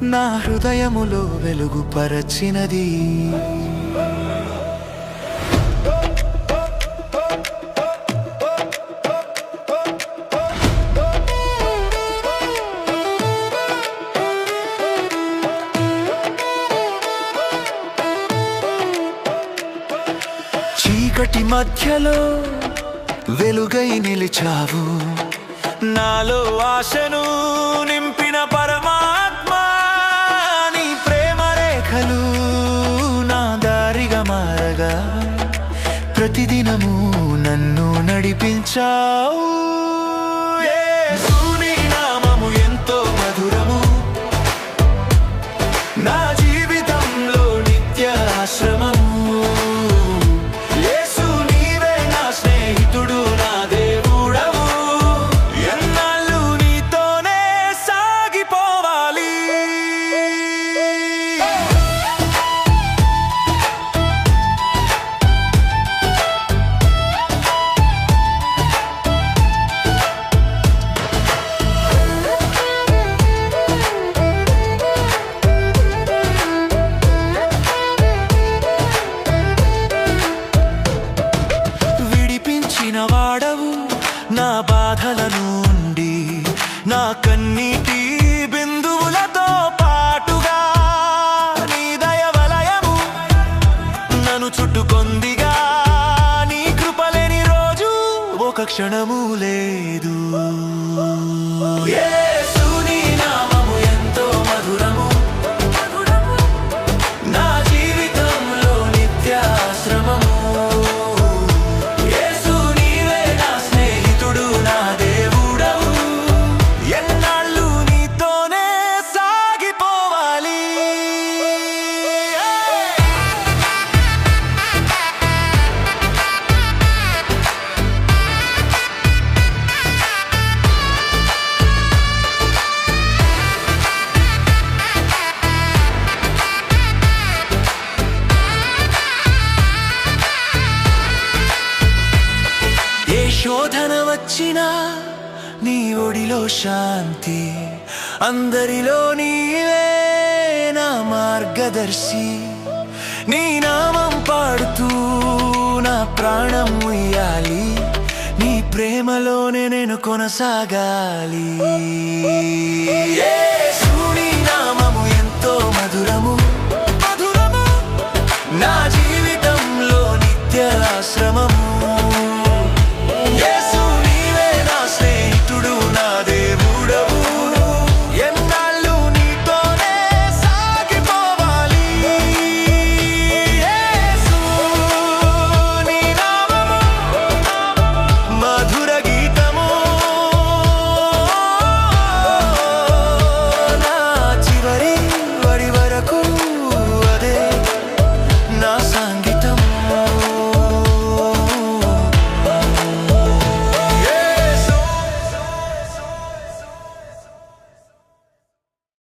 నా హృదయములో వెలుగు పరచినది. చీకటి మధ్యలో వెలుగై నిలిచావు, నాలో ఆశను నింపిన పరమాత్మ. నీ ప్రేమ రేఖలు నా దారిగా మారగా ప్రతిదినము నన్ను నడిపించావు. యేసు నీ నామము ఎంతో మధురము, నా జీవితంలో నిత్య ఆశ్రమము. వాడవు నా బాధల నుండి, నా కన్నీటి బిందువులతో పాటుగా నీ దయ వలయము నన్ను చుట్టుకొందిగా. నీ కృపలేని రోజు ఒక క్షణము లేదు. యేసు నీ నామము ఎంతో మధురము, నా జీవితంలో నిత్య ఆశ్రమము. శోధన వచ్చినా నీ ఒడిలో శాంతి, అందరిలో నీవే నా మార్గదర్శి. నీ నామం పాడుతూ నా ప్రాణం ఉయ్యాలి, నీ ప్రేమలోనే నేను కొనసాగాలి.